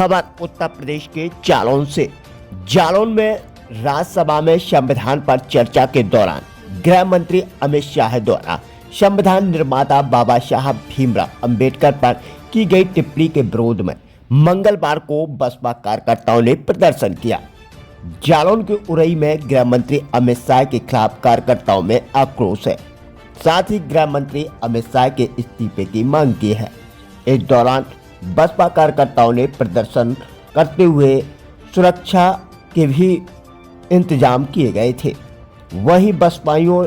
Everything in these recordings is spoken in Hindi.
खबर उत्तर प्रदेश के जालौन से। जालौन में राज्यसभा में संविधान पर चर्चा के दौरान गृह मंत्री अमित शाह द्वारा संविधान निर्माता बाबा साहब भीमराव अंबेडकर पर की गई टिप्पणी के विरोध में मंगलवार को बसपा कार्यकर्ताओं ने प्रदर्शन किया। जालौन के उरई में गृह मंत्री अमित शाह के खिलाफ कार्यकर्ताओं में आक्रोश है। साथ ही गृह मंत्री अमित शाह के इस्तीफे की मांग की है। इस दौरान बसपा कार्यकर्ताओं ने प्रदर्शन करते हुए सुरक्षा के भी इंतजाम किए गए थे। वहीं बसपाइयों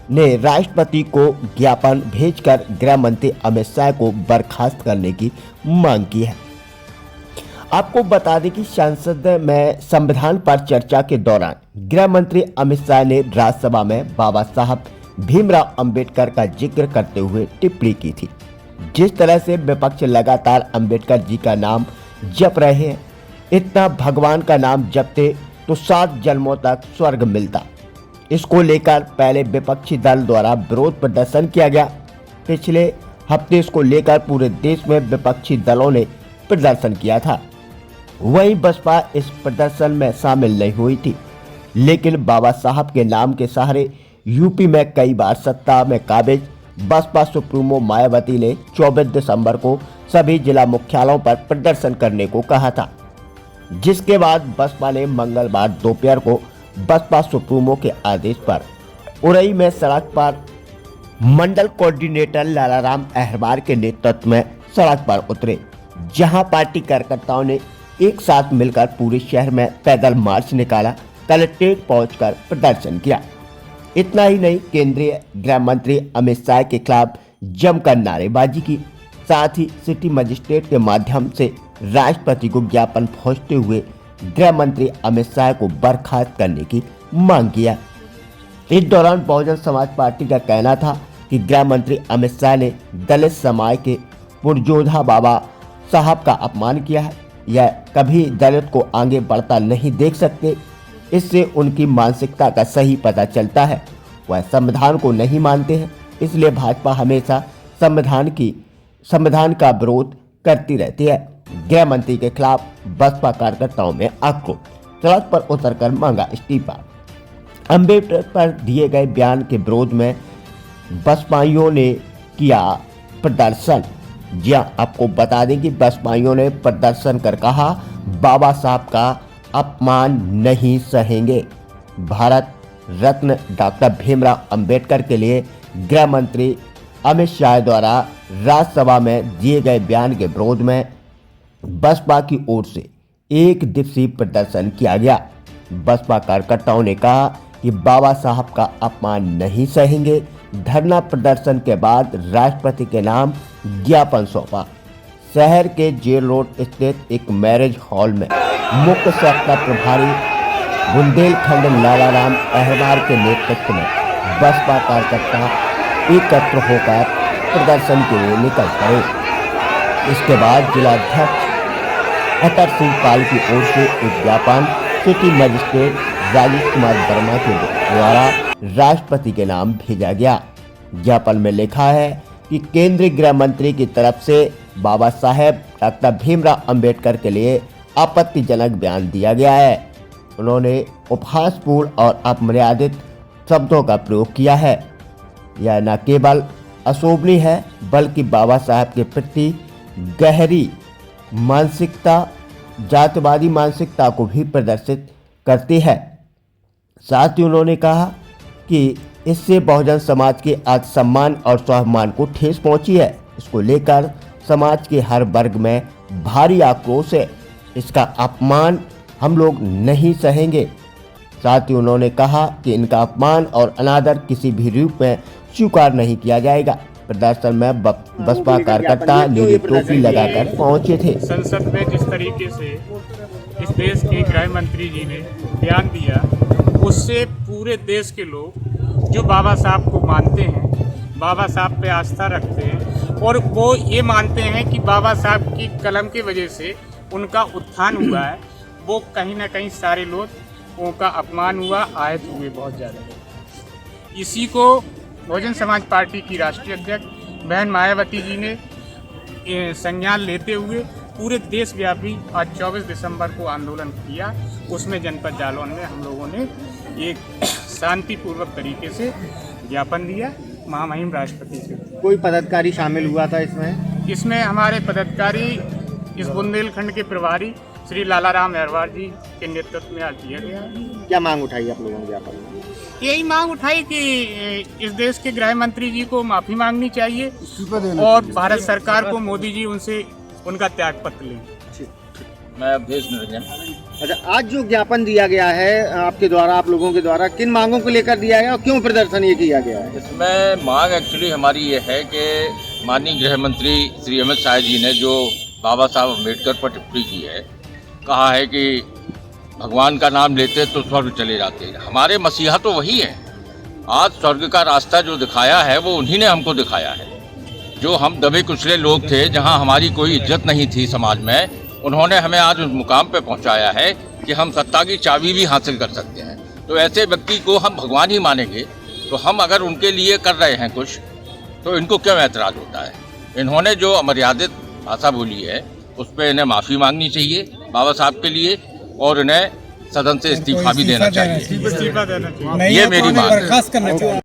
ने राष्ट्रपति को ज्ञापन भेजकर गृह मंत्री अमित शाह को बर्खास्त करने की मांग की है। आपको बता दें कि संसद में संविधान पर चर्चा के दौरान गृह मंत्री अमित शाह ने राज्यसभा में बाबा साहब भीमराव अंबेडकर का जिक्र करते हुए टिप्पणी की थी। जिस तरह से विपक्ष लगातार अंबेडकर जी का नाम जप रहे हैं, इतना भगवान का नाम जपते तो 7 जन्मों तक स्वर्ग मिलता। इसको लेकर पहले विपक्षी दल द्वारा विरोध प्रदर्शन किया गया। पिछले हफ्ते इसको लेकर पूरे देश में विपक्षी दलों ने प्रदर्शन किया था। वहीं बसपा इस प्रदर्शन में शामिल नहीं हुई थी, लेकिन बाबा साहब के नाम के सहारे यूपी में कई बार सत्ता में काबिज बसपा सुप्रीमो मायावती ने 24 दिसंबर को सभी जिला मुख्यालयों पर प्रदर्शन करने को कहा था, जिसके बाद बसपा ने मंगलवार दोपहर को बसपा सुप्रीमो के आदेश पर उरई में सड़क पर मंडल कोऑर्डिनेटर लालाराम अहरवार के नेतृत्व में सड़क पर उतरे, जहां पार्टी कार्यकर्ताओं ने एक साथ मिलकर पूरे शहर में पैदल मार्च निकाला, कलेक्ट्रेट पहुंचकर प्रदर्शन किया। इतना ही नहीं, केंद्रीय गृह मंत्री अमित शाह के खिलाफ जमकर नारेबाजी की। साथ ही सिटी मजिस्ट्रेट के माध्यम से राष्ट्रपति को ज्ञापन भेजते हुए गृह मंत्री अमित शाह को बर्खास्त करने की मांग किया। इस दौरान बहुजन समाज पार्टी का कहना था कि गृह मंत्री अमित शाह ने दलित समाज के पुरजोधा बाबा साहब का अपमान किया है। यह कभी दलित को आगे बढ़ता नहीं देख सकते। इससे उनकी मानसिकता का सही पता चलता है। वह संविधान को नहीं मानते हैं, इसलिए भाजपा हमेशा संविधान का विरोध करती रहती है। गृह मंत्री के खिलाफ बसपा कार्यकर्ताओं में आक्रोश, सड़क पर उतरकर मांगा इस्तीफा। अंबेडकर पर दिए गए बयान के विरोध में बसपाइयों ने किया प्रदर्शन। जी हाँ, आपको बता दें कि बसपाइयों ने प्रदर्शन कर कहा, बाबा साहब का अपमान नहीं सहेंगे। भारत रत्न डॉक्टर भीमराव अंबेडकर के लिए गृह मंत्री अमित शाह द्वारा राज्यसभा में दिए गए बयान के विरोध में बसपा की ओर से एक दिवसीय प्रदर्शन किया गया। बसपा कार्यकर्ताओं ने कहा कि बाबा साहब का अपमान नहीं सहेंगे। धरना प्रदर्शन के बाद राष्ट्रपति के नाम ज्ञापन सौंपा। शहर के जेल रोड स्थित एक मैरिज हॉल में मुख्य सेक्टर प्रभारी बुंदेलखंड लालाराम अहरवार के नेतृत्व में बसपा कार्यकर्ता एकत्र होकर प्रदर्शन के लिए निकल पड़े। इसके बाद जिलाध्यक्ष अतर सिंह पाल की ओर से एक ज्ञापन सिटी मजिस्ट्रेट राजेश कुमार वर्मा के द्वारा राष्ट्रपति के नाम भेजा गया। ज्ञापन में लिखा है कि केंद्रीय गृह मंत्री की तरफ से बाबा साहेब डॉक्टर भीमराव अंबेडकर के लिए आपत्तिजनक बयान दिया गया है। उन्होंने उपहासपूर्ण और अपमर्यादित शब्दों का प्रयोग किया है। यह न केवल अशोभनीय है, बल्कि बाबा साहब के प्रति गहरी मानसिकता, जातिवादी मानसिकता को भी प्रदर्शित करती है। साथ ही उन्होंने कहा कि इससे बहुजन समाज के आत्मसम्मान और स्वाभिमान को ठेस पहुंची है। इसको लेकर समाज के हर वर्ग में भारी आक्रोश है। इसका अपमान हम लोग नहीं सहेंगे। साथ ही उन्होंने कहा कि इनका अपमान और अनादर किसी भी रूप में स्वीकार नहीं किया जाएगा। प्रदर्शन में बसपा कार्यकर्ता नीली टोपी लगाकर पहुंचे थे। संसद में जिस तरीके से इस देश के गृह मंत्री जी ने बयान दिया, उससे पूरे देश के लोग जो बाबा साहब को मानते हैं, बाबा साहब पे आस्था रखते हैं और वो ये मानते हैं कि बाबा साहब की कलम की वजह से उनका उत्थान हुआ है, वो कहीं ना कहीं सारे लोगों का अपमान हुआ, आहत हुए बहुत ज़्यादा। इसी को बहुजन समाज पार्टी की राष्ट्रीय अध्यक्ष बहन मायावती जी ने संज्ञान लेते हुए पूरे देशव्यापी आज 24 दिसंबर को आंदोलन किया। उसमें जनपद जालौन में हम लोगों ने एक शांतिपूर्वक तरीके से ज्ञापन दिया महामहिम राष्ट्रपति से। कोई पदाधिकारी शामिल हुआ था इसमें? इसमें हमारे पदाधिकारी इस बुंदेलखंड के प्रभारी श्री लालाराम अहरवार जी के नेतृत्व में आज दिया गया। क्या मांग उठाई आप लोगों ने ज्ञापन में? यही मांग उठाई कि इस देश के गृह मंत्री जी को माफी मांगनी चाहिए और भारत सरकार को मोदी जी उनसे उनका त्याग पत्र लें। मैं अवधेश निरंजन। अच्छा, आज जो ज्ञापन दिया गया है आपके द्वारा, आप लोगों के द्वारा, किन मांगों को लेकर दिया गया और क्यों प्रदर्शन ये किया गया है? इसमें मांग एक्चुअली हमारी ये है कि माननीय गृह मंत्री श्री अमित शाह जी ने जो बाबा साहब अम्बेडकर पर टिप्पणी की है, कहा है कि भगवान का नाम लेते तो स्वर्ग चले जाते। हमारे मसीहा तो वही है। आज स्वर्ग का रास्ता जो दिखाया है वो उन्हीं ने हमको दिखाया है। जो हम दबे कुचले लोग थे, जहां हमारी कोई इज्जत नहीं थी समाज में, उन्होंने हमें आज उस मुकाम पे पहुंचाया है कि हम सत्ता की चाबी भी हासिल कर सकते हैं। तो ऐसे व्यक्ति को हम भगवान ही मानेंगे, तो हम अगर उनके लिए कर रहे हैं कुछ, तो इनको क्यों ऐतराज़ होता है? इन्होंने जो अमर्यादित भाषा बोली है उस पर इन्हें माफ़ी मांगनी चाहिए बाबा साहब के लिए, और इन्हें सदन से इस्तीफा भी देना चाहिए। इस्तीफा देना चाहिए। ये मेरी मांग है।